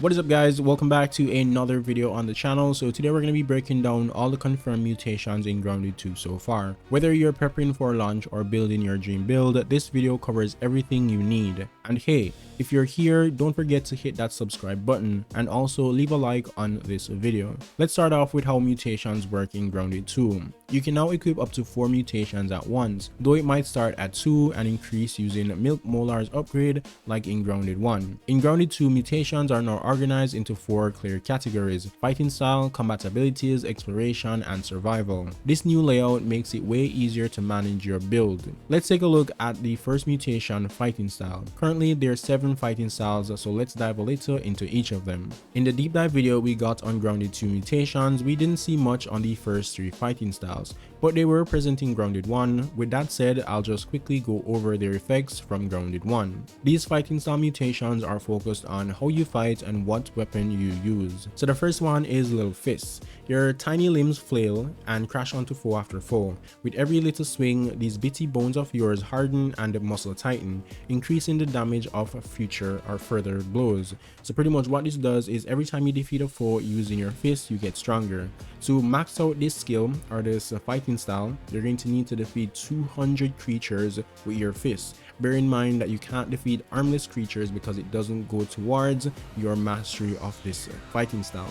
What is up, guys? Welcome back to another video on the channel. So today we're going to be breaking down all the confirmed mutations in Grounded 2 so far. Whether you're prepping for launch or building your dream build, this video covers everything you need. And hey, if you're here, don't forget to hit that subscribe button and also leave a like on this video. Let's start off with how mutations work in Grounded 2. You can now equip up to 4 mutations at once, though it might start at 2 and increase using Milk Molar's upgrade like in Grounded 1. In Grounded 2, mutations are now organized into 4 clear categories: fighting style, combat abilities, exploration, and survival. This new layout makes it way easier to manage your build. Let's take a look at the first mutation, fighting style. Currently there are 7 fighting styles, so let's dive a little into each of them. In the deep dive video we got on Grounded 2 mutations, we didn't see much on the first 3 fighting styles, but they were present in Grounded 1. With that said, I'll just quickly go over their effects from Grounded 1. These fighting style mutations are focused on how you fight and what weapon you use. So the first one is Little Fists. Your tiny limbs flail and crash onto foe after foe. With every little swing, these bitty bones of yours harden and muscle tighten, increasing the damage of future or further blows. So pretty much what this does is every time you defeat a foe using your fists, you get stronger. To max out this skill or this fighting style, you're going to need to defeat 200 creatures with your fists. Bear in mind that you can't defeat armless creatures because it doesn't go towards your mastery of this fighting style.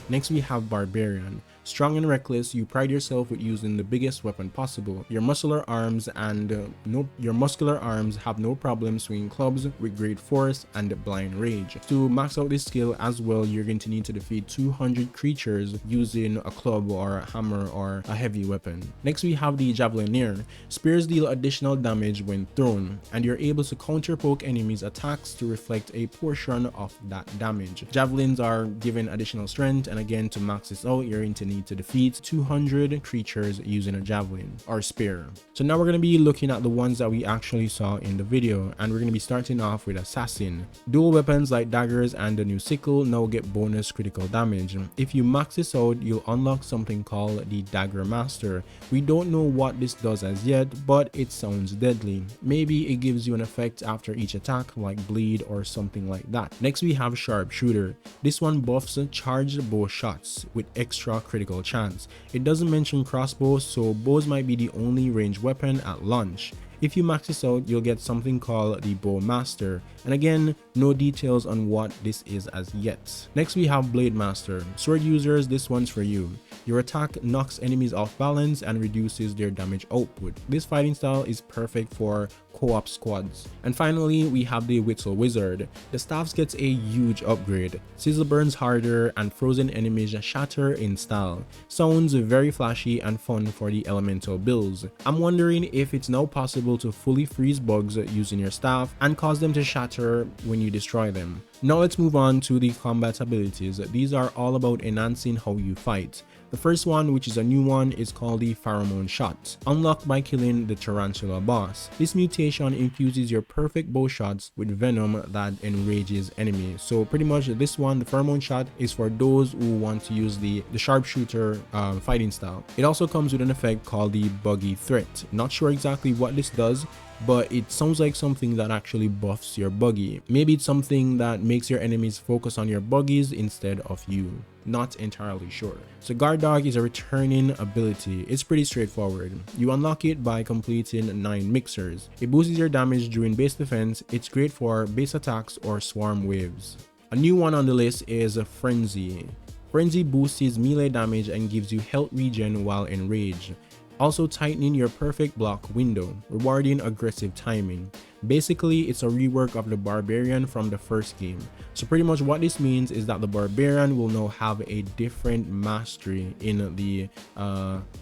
Next we have Barbarian. Strong and reckless, you pride yourself with using the biggest weapon possible. Your muscular arms have no problem swinging clubs with great force and blind rage. To max out this skill as well, you're going to need to defeat 200 creatures using a club or a hammer or a heavy weapon. Next we have the Javelinier. Spears deal additional damage when thrown, and you're able to counter poke enemies' attacks to reflect a portion of that damage. Javelins are given additional strength, and again, to max this out, you're going to need to defeat 200 creatures using a javelin or spear. So now we're going to be looking at the ones that we actually saw in the video, and we're going to be starting off with Assassin. Dual weapons like daggers and the new sickle now get bonus critical damage. If you max this out, you'll unlock something called the Dagger Master. We don't know what this does as yet, but it sounds deadly. Maybe it gives you an effect after each attack like bleed or something like that. Next we have Sharpshooter. This one buffs charged bow shots with extra critical chance. It doesn't mention crossbows, so bows might be the only ranged weapon at launch. If you max this out, you'll get something called the Bow Master, and again, no details on what this is as yet. Next we have Blade Master. Sword users, this one's for you. Your attack knocks enemies off balance and reduces their damage output. This fighting style is perfect for co-op squads. And finally, we have the Whistle Wizard. The staffs gets a huge upgrade. Sizzle burns harder and frozen enemies shatter in style. Sounds very flashy and fun for the elemental builds. I'm wondering if it's now possible to fully freeze bugs using your staff and cause them to shatter when you destroy them. Now let's move on to the combat abilities. These are all about enhancing how you fight. The first one, which is a new one, is called the Pheromone Shot, unlocked by killing the Tarantula boss. This mutation infuses your perfect bow shots with venom that enrages enemies. So pretty much this one, the Pheromone Shot, is for those who want to use the sharpshooter fighting style. It also comes with an effect called the Buggy Threat. Not sure exactly what this does, but it sounds like something that actually buffs your buggy. Maybe it's something that makes your enemies focus on your buggies instead of you. Not entirely sure. So Guard Dog is a returning ability. It's pretty straightforward. You unlock it by completing 9 mixers. It boosts your damage during base defense. It's great for base attacks or swarm waves. A new one on the list is Frenzy. Frenzy boosts his melee damage and gives you health regen while enraged, also tightening your perfect block window, rewarding aggressive timing. Basically, it's a rework of the Barbarian from the first game. So pretty much what this means is that the Barbarian will now have a different mastery in the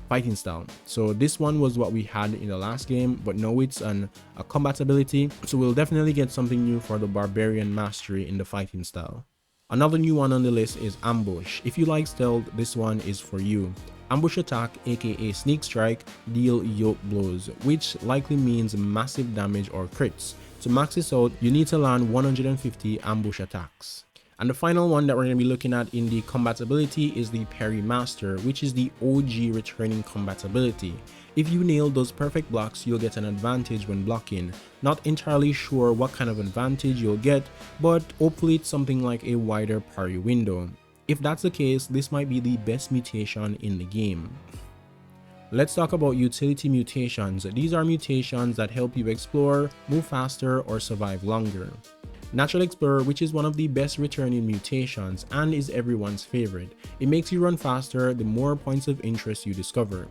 fighting style. So this one was what we had in the last game, but now it's a combat ability. So we'll definitely get something new for the Barbarian mastery in the fighting style. Another new one on the list is Ambush. If you like stealth, this one is for you. Ambush attack, aka sneak strike, deal yoke blows, which likely means massive damage or crits. To max this out, you need to land 150 ambush attacks. And the final one that we're going to be looking at in the combat ability is the Parry Master, which is the OG returning combat ability. If you nail those perfect blocks, you'll get an advantage when blocking. Not entirely sure what kind of advantage you'll get, but hopefully it's something like a wider parry window. If that's the case, this might be the best mutation in the game. Let's talk about utility mutations. These are mutations that help you explore, move faster, or survive longer. Natural Explorer, which is one of the best returning mutations and is everyone's favorite. It makes you run faster the more points of interest you discover.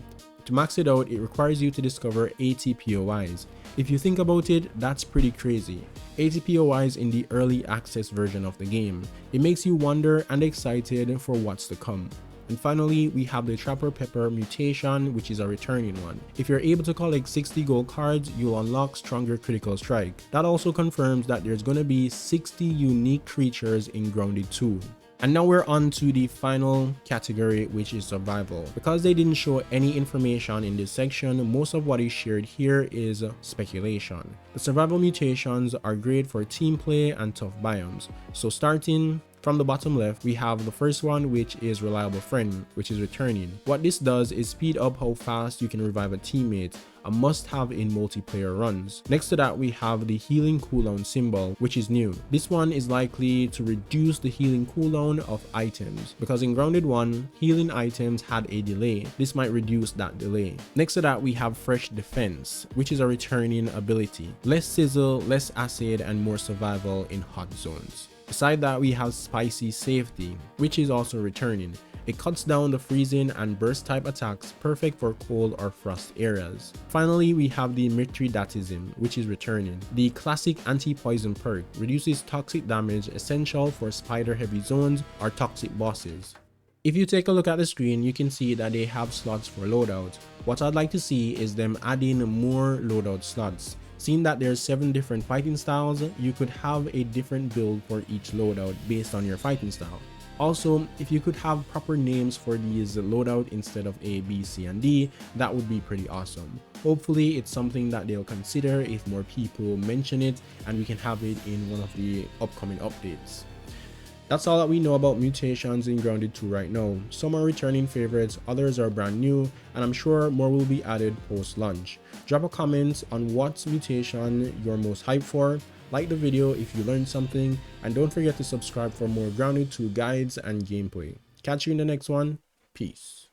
To max it out, it requires you to discover 80 POIs. If you think about it, that's pretty crazy. 80 POIs in the early access version of the game. It makes you wonder and excited for what's to come. And finally, we have the Trapper Pepper mutation, which is a returning one. If you're able to collect 60 gold cards, you'll unlock stronger critical strike. That also confirms that there's going to be 60 unique creatures in Grounded 2. And now we're on to the final category, which is survival. Because they didn't show any information in this section, most of what is shared here is speculation. The survival mutations are great for team play and tough biomes. So starting from the bottom left, we have the first one, which is Reliable Friend, which is returning. What this does is speed up how fast you can revive a teammate, a must-have in multiplayer runs. Next to that, we have the healing cooldown symbol, which is new. This one is likely to reduce the healing cooldown of items, because in Grounded 1, healing items had a delay. This might reduce that delay. Next to that, we have Fresh Defense, which is a returning ability. Less sizzle, less acid, and more survival in hot zones. Beside that, we have Spicy Safety, which is also returning. It cuts down the freezing and burst type attacks, perfect for cold or frost areas. Finally, we have the Mithridatism, which is returning. The classic anti-poison perk reduces toxic damage, essential for spider heavy zones or toxic bosses. If you take a look at the screen, you can see that they have slots for loadouts. What I'd like to see is them adding more loadout slots. Seeing that there's 7 different fighting styles, you could have a different build for each loadout based on your fighting style. Also, if you could have proper names for these loadout instead of A, B, C, and D, that would be pretty awesome. Hopefully it's something that they'll consider if more people mention it and we can have it in one of the upcoming updates. That's all that we know about mutations in Grounded 2 right now. Some are returning favorites, others are brand new, and I'm sure more will be added post-launch. Drop a comment on what mutation you're most hyped for, like the video if you learned something, and don't forget to subscribe for more Grounded 2 guides and gameplay. Catch you in the next one. Peace.